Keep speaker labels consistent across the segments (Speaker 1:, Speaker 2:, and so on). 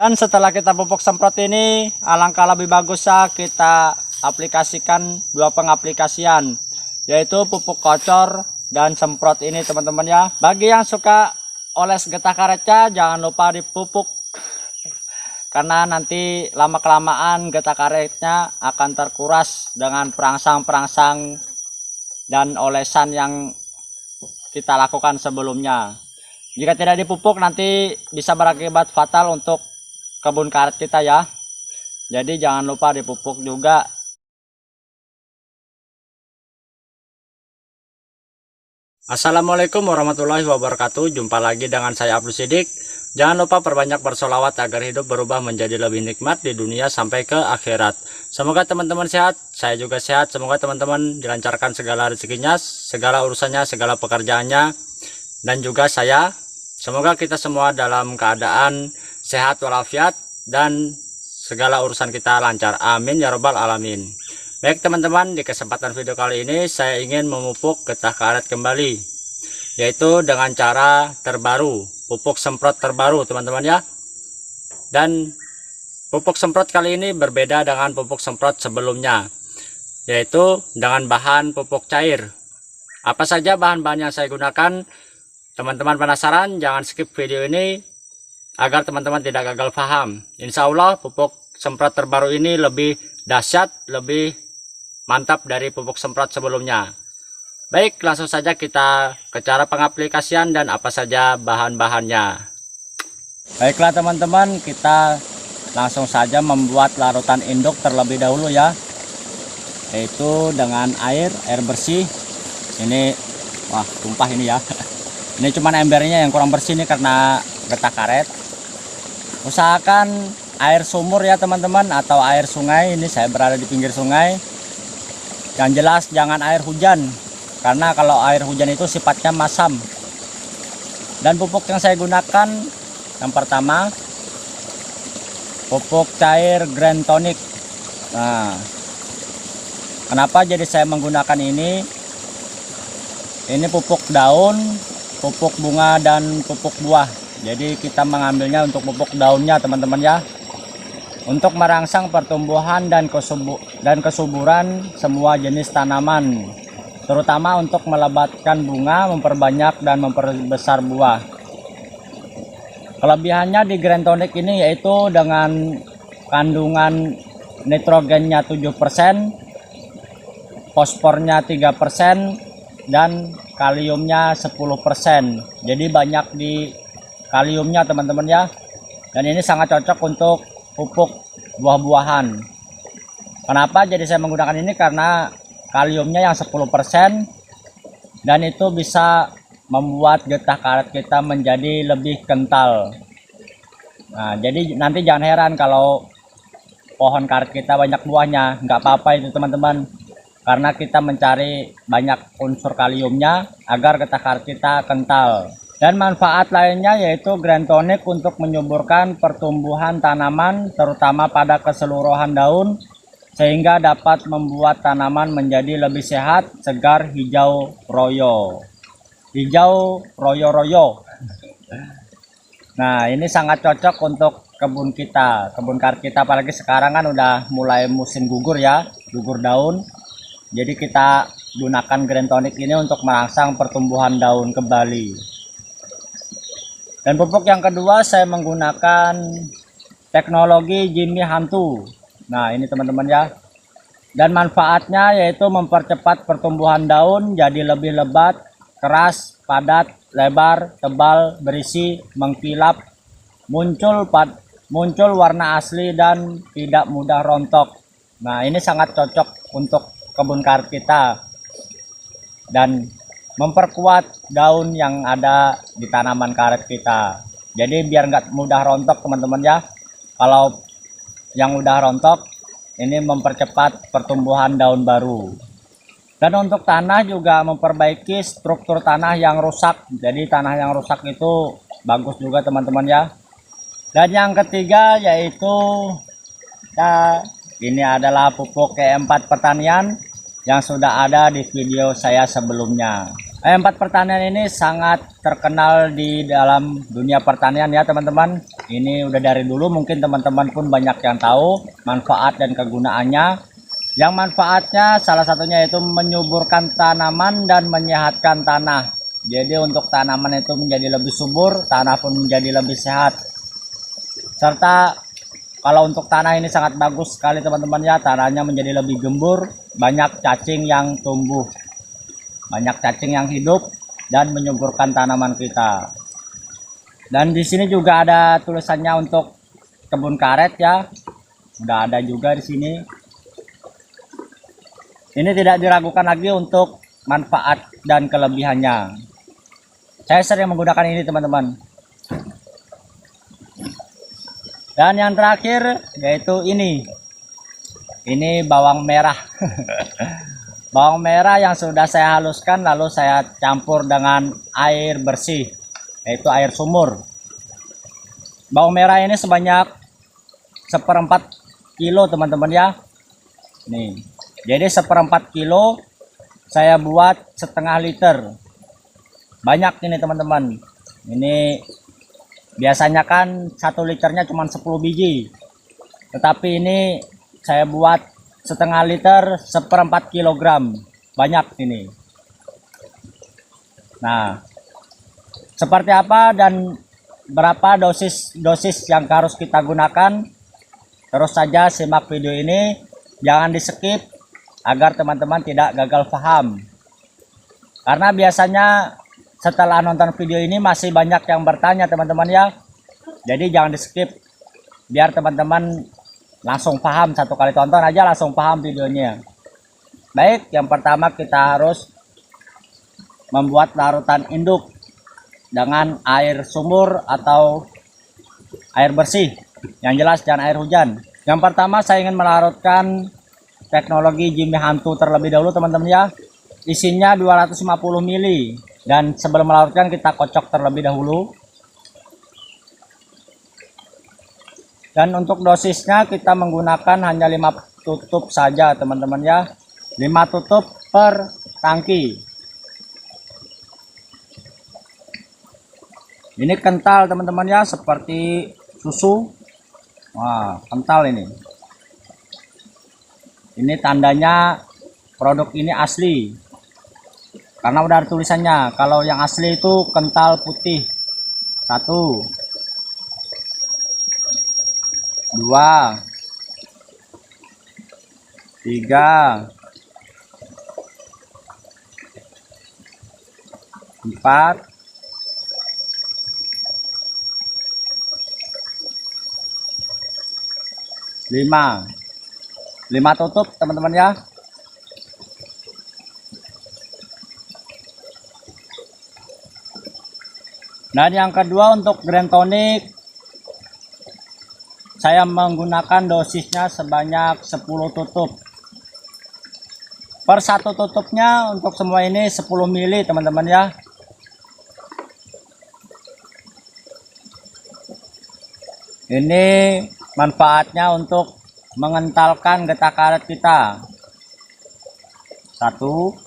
Speaker 1: Dan setelah kita pupuk semprot ini, alangkah lebih bagus ya kita aplikasikan dua pengaplikasian, yaitu pupuk kocor dan semprot ini teman-teman ya. Bagi yang suka oles getah karetnya, jangan lupa dipupuk, karena nanti lama kelamaan getah karetnya akan terkuras dengan perangsang-perangsang dan olesan yang kita lakukan sebelumnya. Jika tidak dipupuk nanti bisa berakibat fatal untuk kebun karet kita ya. Jadi jangan lupa dipupuk juga. Assalamualaikum warahmatullahi wabarakatuh. Jumpa lagi dengan saya Abdul Sidik. Jangan lupa perbanyak bersolawat agar hidup berubah menjadi lebih nikmat di dunia sampai ke akhirat. Semoga teman-teman sehat, saya juga sehat. Semoga teman-teman dilancarkan segala rezekinya, segala urusannya, segala pekerjaannya, dan juga saya. Semoga kita semua dalam keadaan sehat walafiat dan segala urusan kita lancar. Amin ya robbal alamin. Baik teman-teman, di kesempatan video kali ini saya ingin memupuk getah karet kembali, yaitu dengan cara terbaru, pupuk semprot terbaru teman-teman ya. Dan pupuk semprot kali ini berbeda dengan pupuk semprot sebelumnya, yaitu dengan bahan pupuk cair. Apa saja bahan-bahan yang saya gunakan? Teman-teman penasaran? Jangan skip video ini agar teman-teman tidak gagal paham. Insya Allah pupuk semprot terbaru ini lebih dahsyat, lebih mantap dari pupuk semprot sebelumnya. Baik, langsung saja kita ke cara pengaplikasian dan apa saja bahan-bahannya. Baiklah teman-teman, kita langsung saja membuat larutan induk terlebih dahulu ya, yaitu dengan air bersih. Ini wah tumpah ini ya. Ini cuman embernya yang kurang bersih nih karena getah karet. Usahakan air sumur ya teman-teman, atau air sungai. Ini saya berada di pinggir sungai. Yang jelas jangan air hujan, karena kalau air hujan itu sifatnya masam. Dan pupuk yang saya gunakan, yang pertama pupuk cair Grand Tonic. Nah, kenapa jadi saya menggunakan ini? Ini pupuk daun, pupuk bunga, dan pupuk buah. Jadi kita mengambilnya untuk pupuk daunnya teman-teman ya, untuk merangsang pertumbuhan dan kesuburan semua jenis tanaman, terutama untuk melebatkan bunga, memperbanyak dan memperbesar buah. Kelebihannya di Grand Tonic ini yaitu dengan kandungan nitrogennya 7%, fosfornya 3%, dan kaliumnya 10%. Jadi banyak di kaliumnya teman-teman ya. Dan ini sangat cocok untuk pupuk buah-buahan. Kenapa jadi saya menggunakan ini? Karena kaliumnya yang 10%, dan itu bisa membuat getah karet kita menjadi lebih kental. Nah, jadi nanti jangan heran kalau pohon karet kita banyak buahnya. Nggak apa-apa itu teman-teman, karena kita mencari banyak unsur kaliumnya agar getah karet kita kental. Dan manfaat lainnya yaitu Grand Tonic untuk menyuburkan pertumbuhan tanaman, terutama pada keseluruhan daun, sehingga dapat membuat tanaman menjadi lebih sehat, segar, hijau royo. Hijau royo-royo. Nah, ini sangat cocok untuk kebun kita, kebun karet kita, apalagi sekarang kan udah mulai musim gugur ya, gugur daun. Jadi kita gunakan Grand Tonic ini untuk merangsang pertumbuhan daun kembali. Dan pupuk yang kedua saya menggunakan teknologi Jimmy Hantu. Nah ini teman-teman ya. Dan manfaatnya yaitu mempercepat pertumbuhan daun jadi lebih lebat, keras, padat, lebar, tebal, berisi, mengkilap, muncul warna asli dan tidak mudah rontok. Nah ini sangat cocok untuk kebun karet kita dan memperkuat daun yang ada di tanaman karet kita. Jadi biar nggak mudah rontok teman-teman ya. Kalau yang udah rontok, ini mempercepat pertumbuhan daun baru. Dan untuk tanah juga memperbaiki struktur tanah yang rusak. Jadi tanah yang rusak itu bagus juga teman-teman ya. Dan yang ketiga yaitu ini adalah pupuk E4 pertanian yang sudah ada di video saya sebelumnya. E4 pertanian ini sangat terkenal di dalam dunia pertanian ya teman-teman. Ini udah dari dulu, mungkin teman-teman pun banyak yang tahu manfaat dan kegunaannya. Yang manfaatnya salah satunya itu menyuburkan tanaman dan menyehatkan tanah. Jadi untuk tanaman itu menjadi lebih subur, tanah pun menjadi lebih sehat. Serta kalau untuk tanah ini sangat bagus sekali teman-teman ya, tanahnya menjadi lebih gembur, banyak cacing yang tumbuh, banyak cacing yang hidup dan menyuburkan tanaman kita. Dan di sini juga ada tulisannya untuk kebun karet ya, udah ada juga di sini. Ini tidak diragukan lagi untuk manfaat dan kelebihannya. Saya sering menggunakan ini teman-teman. Dan yang terakhir yaitu ini bawang merah. Bawang merah yang sudah saya haluskan lalu saya campur dengan air bersih, yaitu air sumur. Bawang merah ini sebanyak 1/4 kilo teman-teman ya. Nih, jadi 1/4 kilo saya buat setengah liter. Banyak ini teman-teman. Ini biasanya kan 1 liternya cuma 10 biji, tetapi ini saya buat setengah liter 1/4 kilogram. Banyak ini. Nah, seperti apa dan berapa dosis yang harus kita gunakan, terus saja simak video ini, jangan di skip agar teman-teman tidak gagal paham. Karena biasanya setelah nonton video ini masih banyak yang bertanya teman-teman ya. Jadi jangan di skip biar teman-teman langsung paham, satu kali tonton aja langsung paham videonya. Baik, yang pertama kita harus membuat larutan induk dengan air sumur atau air bersih, yang jelas jangan air hujan. Yang pertama saya ingin melarutkan teknologi Jimmy Hantu terlebih dahulu teman-teman ya. Isinya 250 ml, dan sebelum melarutkan kita kocok terlebih dahulu. Dan untuk dosisnya kita menggunakan hanya 5 tutup saja teman-teman ya. 5 tutup per tangki. Ini kental teman-teman ya, seperti susu. Wah, kental ini. Ini tandanya produk ini asli. Karena udah ada tulisannya, kalau yang asli itu kental putih. 1, 2, 3, 4, 5 tutup teman-teman ya. Dan yang kedua untuk green tonic saya menggunakan dosisnya sebanyak 10 tutup. Per 1 tutupnya untuk semua ini 10 ml teman-teman ya. Ini manfaatnya untuk mengentalkan getah karet kita. 1,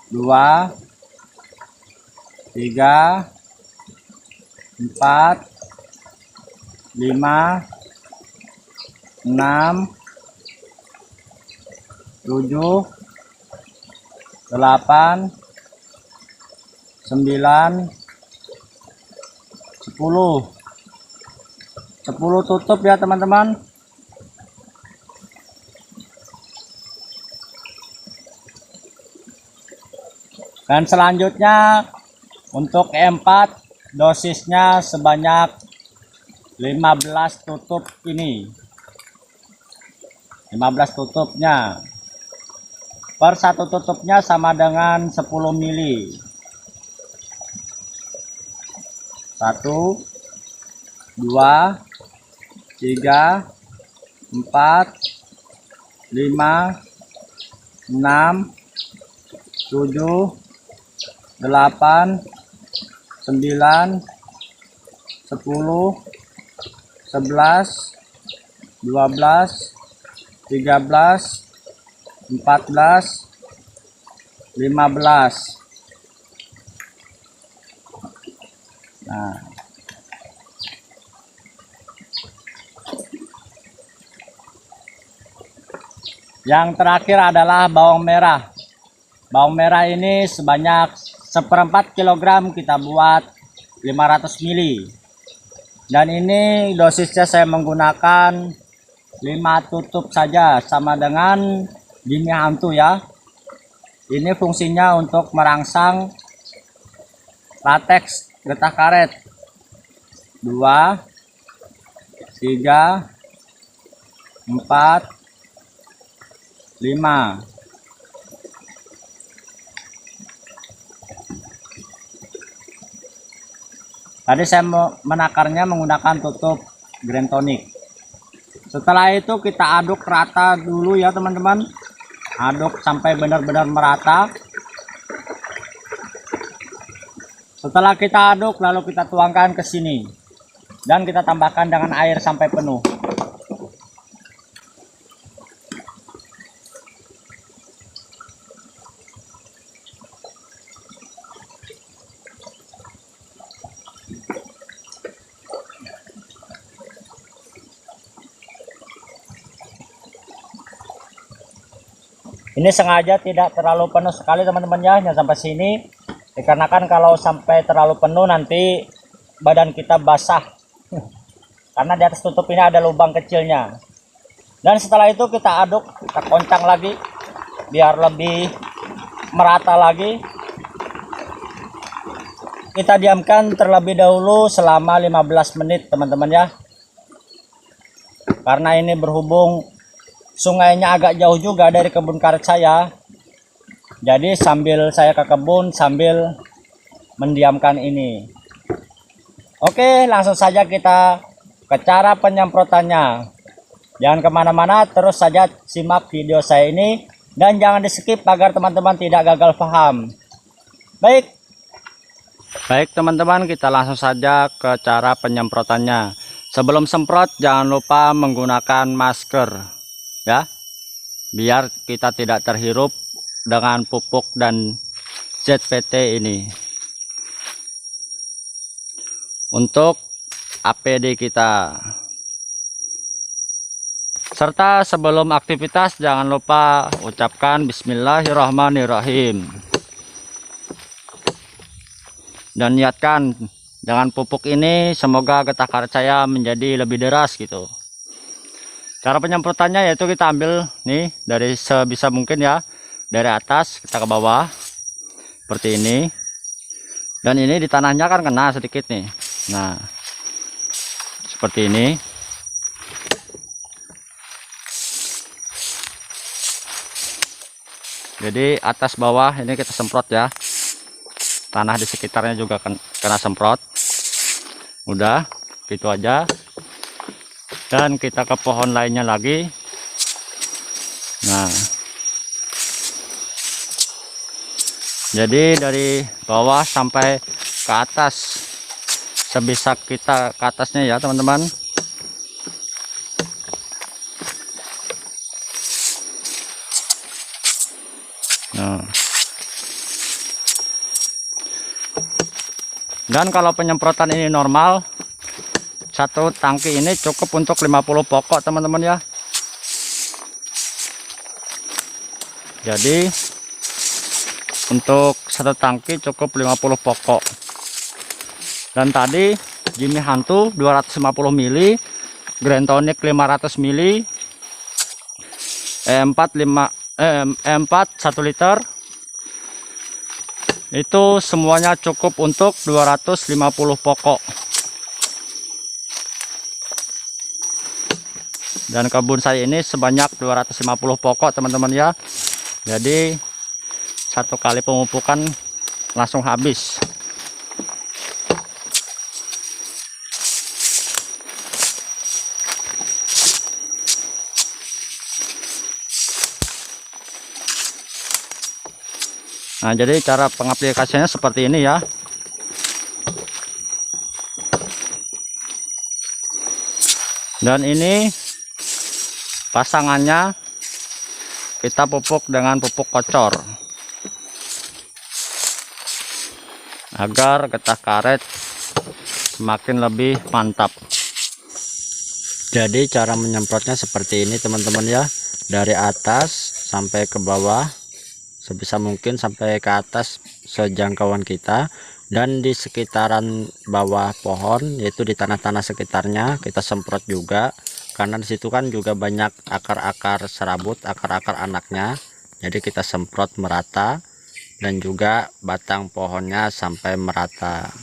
Speaker 1: 2, 3, 4, 5, 6, 7, 8, 9, 10 tutup ya teman-teman. Dan selanjutnya untuk E4 dosisnya sebanyak 15 tutup ini. 15 tutupnya. Per 1 tutupnya sama dengan 10 ml. 1, 2, 3, 4, 5, 6, 7, 8, 9, 10, 11, 12, 13, 14, 15. Yang terakhir adalah bawang merah. Bawang merah ini sebanyak 1/4 kilogram kita buat 500 ml. Dan ini dosisnya saya menggunakan 5 tutup saja, sama dengan Jimmy Hantu ya. Ini fungsinya untuk merangsang latex getah karet. 2, 3, 4, 5. Tadi saya menakarnya menggunakan tutup Grand Tonic. Setelah itu kita aduk rata dulu ya teman-teman. Aduk sampai benar-benar merata. Setelah kita aduk, lalu kita tuangkan ke sini. Dan kita tambahkan dengan air sampai penuh. Ini sengaja tidak terlalu penuh sekali teman-teman ya, hanya sampai sini. Dikarenakan kalau sampai terlalu penuh nanti badan kita basah. Karena di atas tutup ini ada lubang kecilnya. Dan setelah itu kita aduk, kita koncang lagi biar lebih merata lagi. Kita diamkan terlebih dahulu selama 15 menit teman-teman ya. Karena ini berhubung sungainya agak jauh juga dari kebun karet saya. Jadi sambil saya ke kebun sambil mendiamkan ini. Oke, langsung saja kita ke cara penyemprotannya. Jangan kemana-mana, terus saja simak video saya ini. Dan jangan di skip agar teman-teman tidak gagal paham. Baik teman-teman, kita langsung saja ke cara penyemprotannya. Sebelum semprot jangan lupa menggunakan masker ya, biar kita tidak terhirup dengan pupuk dan ZPT ini. Untuk APD kita. Serta sebelum aktivitas jangan lupa ucapkan Bismillahirrahmanirrahim. Dan niatkan dengan pupuk ini semoga getah karet saya menjadi lebih deras gitu. Cara penyemprotannya yaitu kita ambil nih dari sebisa mungkin ya, dari atas kita ke bawah seperti ini. Dan ini di tanahnya kan kena sedikit nih. Nah, seperti ini. Jadi atas bawah ini kita semprot ya. Tanah di sekitarnya juga kena semprot. Udah, gitu aja. Dan kita ke pohon lainnya lagi. Nah, jadi dari bawah sampai ke atas, sebisa kita ke atasnya ya teman-teman. Nah, dan kalau penyemprotan ini normal, satu tangki ini cukup untuk 50 pokok teman-teman ya. Jadi untuk satu tangki cukup 50 pokok. Dan tadi Jimmy Hantu 250 ml, Grand Tonic 500 ml, E4 1 liter. Itu semuanya cukup untuk 250 pokok. Dan kebun saya ini sebanyak 250 pokok teman-teman ya. Jadi satu kali pemupukan langsung habis. Nah, jadi cara pengaplikasiannya seperti ini ya. Dan ini pasangannya kita pupuk dengan pupuk kocor agar getah karet semakin lebih mantap. Jadi cara menyemprotnya seperti ini teman-teman ya. dari atas sampai ke bawah, sebisa mungkin sampai ke atas sejangkauan kita. Dan di sekitaran bawah pohon, yaitu di tanah-tanah sekitarnya, kita semprot juga, karena disitu kan juga banyak akar-akar serabut, akar-akar anaknya. Jadi kita semprot merata, dan juga batang pohonnya sampai merata.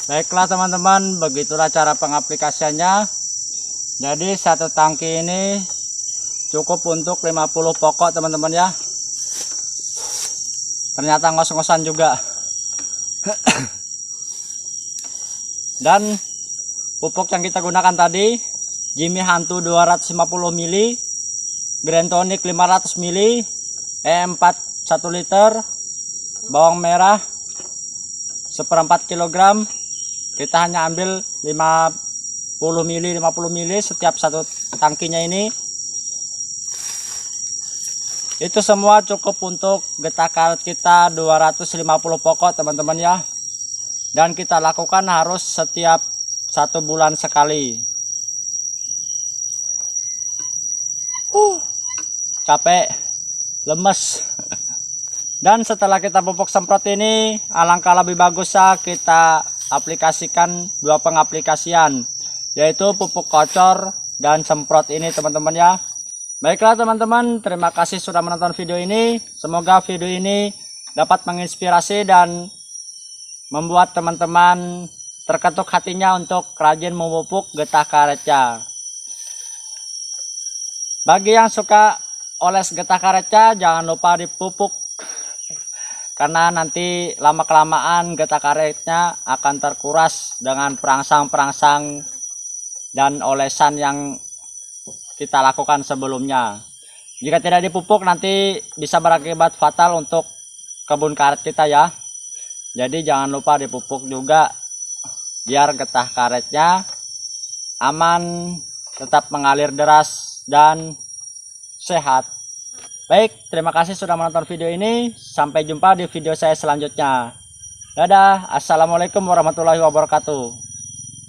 Speaker 1: Baiklah teman-teman, begitulah cara pengaplikasiannya. Jadi satu tangki ini cukup untuk 50 pokok teman-teman ya. Ternyata ngos-ngosan juga. Dan pupuk yang kita gunakan tadi Jimmy Hantu 250 ml, Grand Tonic 500 ml, E4 1 liter, bawang merah 1/4 kg. Kita hanya ambil 50 ml setiap satu tangkinya ini. Itu semua cukup untuk getah karet kita 250 pokok teman-teman ya. Dan kita lakukan harus setiap 1 bulan sekali. Capek, lemes. Dan setelah kita pupuk semprot ini, alangkah lebih bagus ya kita aplikasikan 2 pengaplikasian, yaitu pupuk kocor dan semprot ini teman-teman ya. Baiklah teman-teman, terima kasih sudah menonton video ini. Semoga video ini dapat menginspirasi dan membuat teman-teman terketuk hatinya untuk rajin memupuk getah karetnya. Bagi yang suka oles getah karetnya, jangan lupa dipupuk, karena nanti lama-kelamaan getah karetnya akan terkuras dengan perangsang-perangsang dan olesan yang kita lakukan sebelumnya. Jika tidak dipupuk nanti bisa berakibat fatal untuk kebun karet kita ya. Jadi jangan lupa dipupuk juga biar getah karetnya aman, tetap mengalir deras dan sehat. Baik, terima kasih sudah menonton video ini. Sampai jumpa di video saya selanjutnya. Dadah, assalamualaikum warahmatullahi wabarakatuh.